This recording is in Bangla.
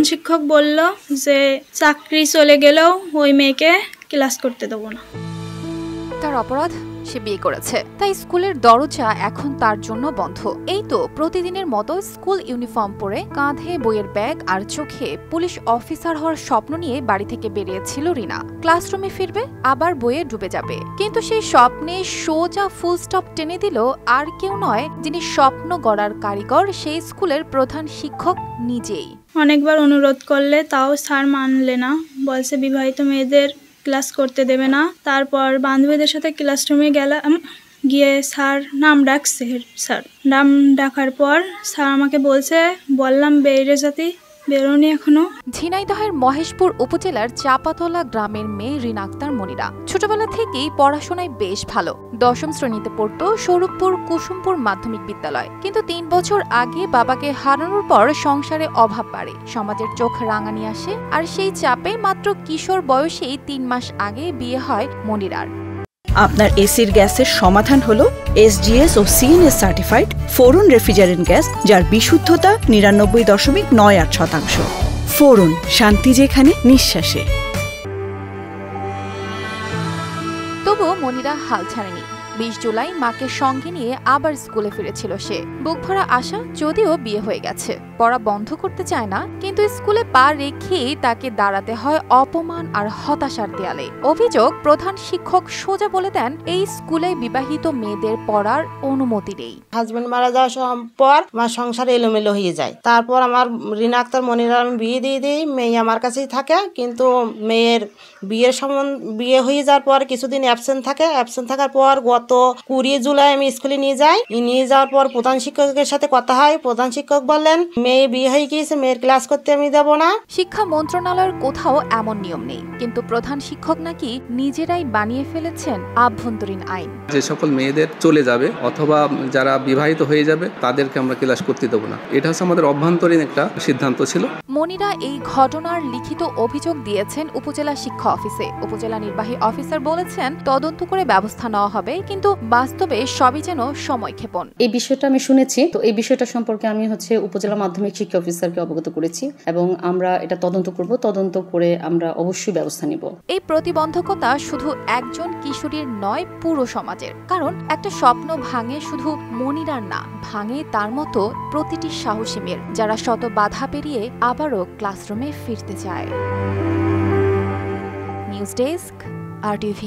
প্রধান শিক্ষক বলল যে চাকরি চলে গেলেও ওই মেয়েকে ক্লাস করতে দেবো না। তার অপরাধ, সে বিয়ে করেছে, তাই স্কুলের দরজা এখন তার জন্য বন্ধ। এই তো প্রতিদিনের মতো স্কুল ইউনিফর্ম পরে, কাঁধে বইয়ের ব্যাগ আর চোখে পুলিশ অফিসার হওয়ার স্বপ্ন নিয়ে বাড়ি থেকে বেরিয়েছিল রিনা। ক্লাসরুমে ফিরবে, আবার বইয়ে ডুবে যাবে, কিন্তু সেই স্বপ্নে সোজা ফুল স্টপ টেনে দিল আর কেউ নয়, যিনি স্বপ্ন গড়ার কারিগর, সেই স্কুলের প্রধান শিক্ষক নিজেই। অনেকবার অনুরোধ করলে তাও স্যার মানলে না, বলছে বিবাহিত মেয়েদের ক্লাস করতে দেবে না। তারপর বান্ধবীদের সাথে ক্লাসরুমে গেলাম, গিয়ে স্যার নাম ডাকছে। স্যার নাম ডাকার পর স্যার আমাকে বললাম বেরিয়ে যেতে, বেরোনি এখনো। ঝিনাইদহের মহেশপুর উপজেলার চাপাতলা গ্রামের মেয়ে রিনা আক্তার মনিরা ছোটবেলা থেকেই পড়াশোনায় বেশ ভালো। 10ম শ্রেণীতে পড়তো স্বরূপপুর কুসুমপুর মাধ্যমিক বিদ্যালয়। কিন্তু 3 বছর আগে বাবাকে হারানোর পর সংসারে অভাব বাড়ে, সমাজের চোখ রাঙানি আসে, আর সেই চাপে মাত্র কিশোর বয়সেই 3 মাস আগে বিয়ে হয় মনিরার। আপনার এসির গ্যাসের সমাধান হলো SGS ও CNS সার্টিফাইড ফোরন রেফ্রিজারেন্ট গ্যাস, যার বিশুদ্ধতা 99.98%। ফোরন, শান্তি যেখানে, নিঃশ্বাসে। তবুও মনিরা হাল ছাড়েনি। 20 জুলাই মাকে সঙ্গে নিয়ে আবার স্কুলে ফিরেছিল সে। বুক ভরা আশা, যদিও বিয়ে হয়ে গেছে, পড়া বন্ধ করতে চায় না, কিন্তু স্কুলে পা রেখেই তাকে দাঁড়াতে হয় অপমান আর হতাশার দেয়ালে। অভিযোগ, প্রধান শিক্ষক সোজা বলে দেন এই স্কুলে বিবাহিত মেয়েদের পড়ার অনুমতি নেই। হাজবেন্ড মারা যাওয়ার পর আমার সংসার এলোমেলো হয়ে যায়। তারপর আমার রিনা আক্তার মনিরা আমি বিয়ে দিয়ে দিই, মেয়ে আমার কাছেই থাকে। কিন্তু মেয়ের বিয়ে হয়ে যাওয়ার পর কিছুদিন অ্যাবসেন্ট থাকার পর গত 20 জুলাই আমি স্কুলে নিয়ে যাওয়ার পর প্রধান শিক্ষকের সাথে কথা হয়। প্রধান শিক্ষক বললেন মেয়ে বিয়ে হয়ে গিয়েছে, মেয়ের ক্লাস করতে আমি দেব না। শিক্ষা মন্ত্রণালয়ের কোথাও এমন নিয়ম নেই, কিন্তু প্রধান শিক্ষক নাকি নিজেরাই বানিয়ে ফেলেছেন আভ্যন্তরীণ আইন। যে সকল মেয়েদের চলে যাবে অথবা যারা বিবাহিত হয়ে যাবে তাদেরকে আমরা ক্লাস করতে দেব না, এটা হচ্ছে আমাদের অভ্যন্তরীণ একটা সিদ্ধান্ত ছিল। মনিরা এই ঘটনার লিখিত অভিযোগ দিয়েছেন উপজেলা শিক্ষা অফিসে। উপজেলা নির্বাহী অফিসার বলেছেন তদন্ত করে ব্যবস্থা নেওয়া হবে, কিন্তু বাস্তবে সবই যেন সময়ক্ষেপণ। এই বিষয়টা আমি শুনেছি, তো এই বিষয়টা সম্পর্কে আমি উপজেলা মাধ্যমিক শিক্ষা অফিসারকে অবগত করেছি এবং আমরা এটা তদন্ত করব। তদন্ত করে আমরা অবশ্যই ব্যবস্থা নিব। এই প্রতিবন্ধকতা শুধু একজন কিশোরীর নয়, পুরো সমাজের। কারণ একটা স্বপ্ন ভাঙে শুধু মনিরার না, ভাঙে তার মতো প্রতিটি সাহসী মেয়ের, যারা শত বাধা পেরিয়ে আবারও ক্লাসরুমে ফিরতে চায়। News desk, RTV।